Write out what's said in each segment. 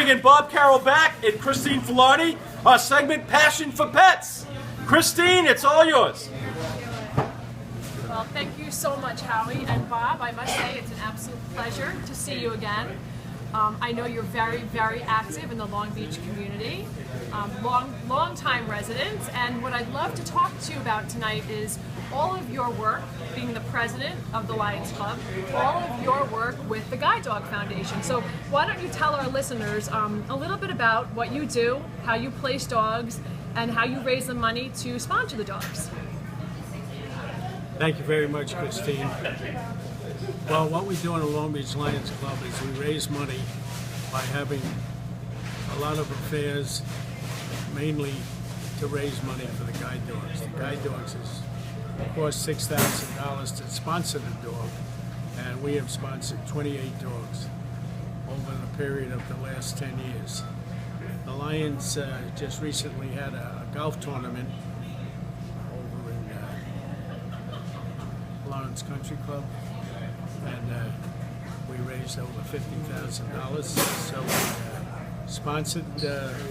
bringing Bob Carroll back and Christine Filani, our segment Passion for Pets. Christine, it's all yours. Well, thank you so much, Howie. And Bob, I must say it's an absolute pleasure to see you again. I know you're very, very active in the Long Beach community, long-time residents, and what I'd love to talk to you about tonight is all of your work, being the president of the Lions Club, all of your work with the Guide Dog Foundation. So why don't you tell our listeners a little bit about what you do, how you place dogs, and how you raise the money to sponsor the dogs. Thank you very much, Christine. Well, what we do in the Long Beach Lions Club is we raise money by having a lot of affairs, mainly to raise money for the guide dogs. The guide dogs cost $6,000 to sponsor the dog, and we have sponsored 28 dogs over the period of the last 10 years. The Lions just recently had a golf tournament over in Lawrence Country Club, and we raised over $50,000. So we sponsored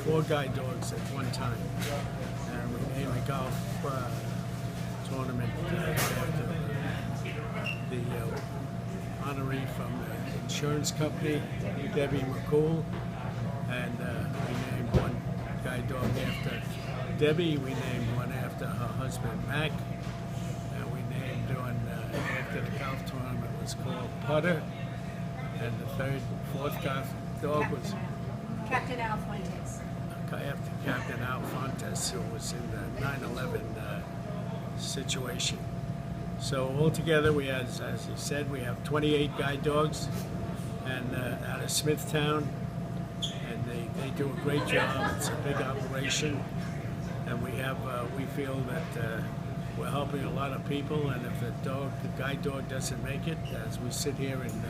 4 guide dogs at one time, and we named the golf tournament after the honoree from the insurance company, Debbie McCool, and we named one guide dog after Debbie. We named one after her husband, Mac, and we named one after the golf tournament was called Putter, and the fourth golf dog was Captain Alfontes. After Captain Alfontes, who was in the 9/11 situation. So altogether, we had, as you said, we have 28 guide dogs, and out of Smithtown, and they do a great job. It's a big operation, and we feel that we're helping a lot of people. And if the guide dog doesn't make it, as we sit here in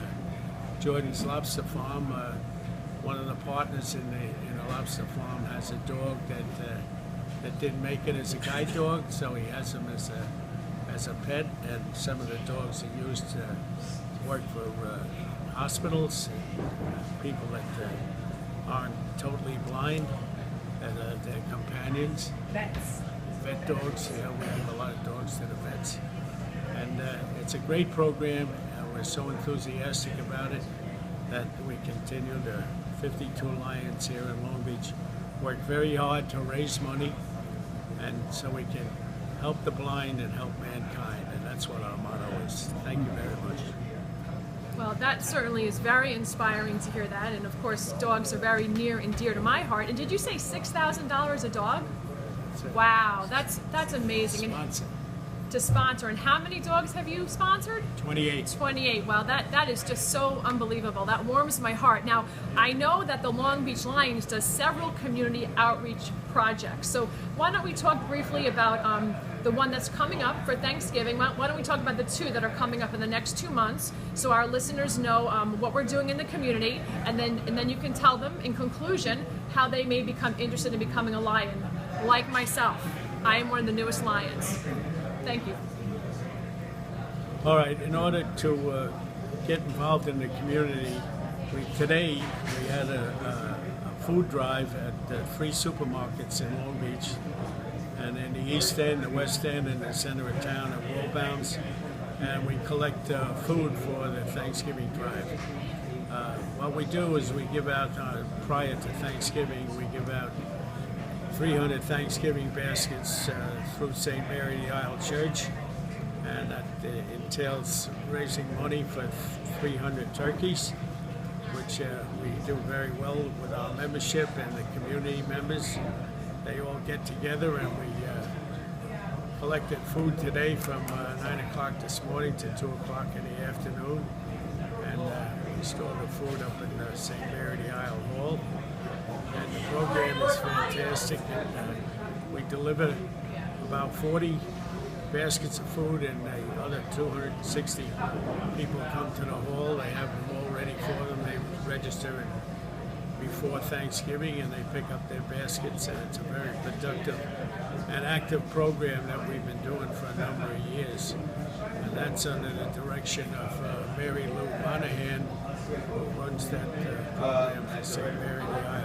Jordan's Lobster Farm, one of the partners in the lobster farm has a dog that didn't make it as a guide dog, so he has him as a pet, and some of the dogs are used to work for hospitals, people that aren't totally blind, and their companions. Vets. Vet dogs, we have a lot of dogs that are vets. And it's a great program, and we're so enthusiastic about it that we continue to 52 Lions here in Long Beach work very hard to raise money, and so we can help the blind and help mankind, and that's what our motto is. Thank you very much. Well, that certainly is very inspiring to hear that, and of course dogs are very near and dear to my heart. And did you say $6,000 a dog? Wow, that's amazing. Sponsor. To sponsor, and how many dogs have you sponsored? 28. 28. Wow, that is just so unbelievable. That warms my heart. Now, I know that the Long Beach Lions does several community outreach projects. So why don't we talk briefly about the one that's coming up for Thanksgiving? Why don't we talk about the 2 that are coming up in the next 2 months, so our listeners know what we're doing in the community, and then you can tell them in conclusion how they may become interested in becoming a Lion, like myself. I am one of the newest Lions. Thank you. All right, in order to get involved in the community, today we had a food drive at 3 supermarkets in Long Beach, and in the East End, the West End, and the center of town at Wallbounds, and we collect food for the Thanksgiving drive. What we do is we give out, prior to Thanksgiving, we give out 300 Thanksgiving baskets through St. Mary the Isle Church, and that entails raising money for 300 turkeys, which we do very well with our membership and the community members. They all get together, and we collected food today from 9 o'clock this morning to 2 o'clock in the afternoon, and we stored the food up in St. Mary the Isle Hall. And the program is fantastic, and we deliver about 40 baskets of food, and the other 260 people come to the hall. They have them all ready for them. They register before Thanksgiving, and they pick up their baskets, and it's a very productive and active program that we've been doing for a number of years. And that's under the direction of Mary Lou Monahan, who runs that program for St. Mary the Isle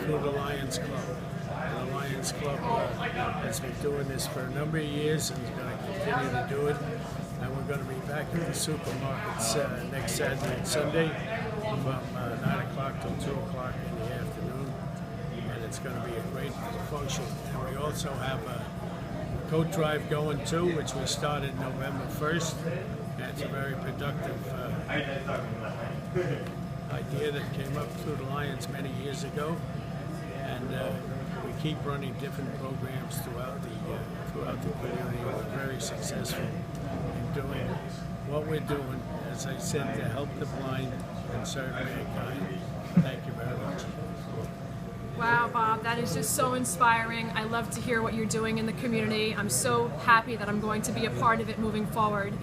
through the Lions Club. And the Lions Club has been doing this for a number of years and is going to continue to do it. And we're going to be back at the supermarkets next Saturday and Sunday from 9 o'clock till 2 o'clock in the afternoon. And it's going to be a great function. And we also have a coat drive going too, which we started November 1st. And it's a very productive idea that came up through the Lions many years ago. And we keep running different programs throughout the community. We're very successful in doing what we're doing, as I said, to help the blind and serve mankind. Thank you very much. Wow, Bob, that is just so inspiring. I love to hear what you're doing in the community. I'm so happy that I'm going to be a part of it moving forward.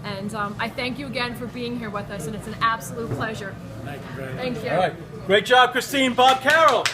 And I thank you again for being here with us, and it's an absolute pleasure. Thank you very much. Thank you. All right. Great job, Christine. Bob Carroll.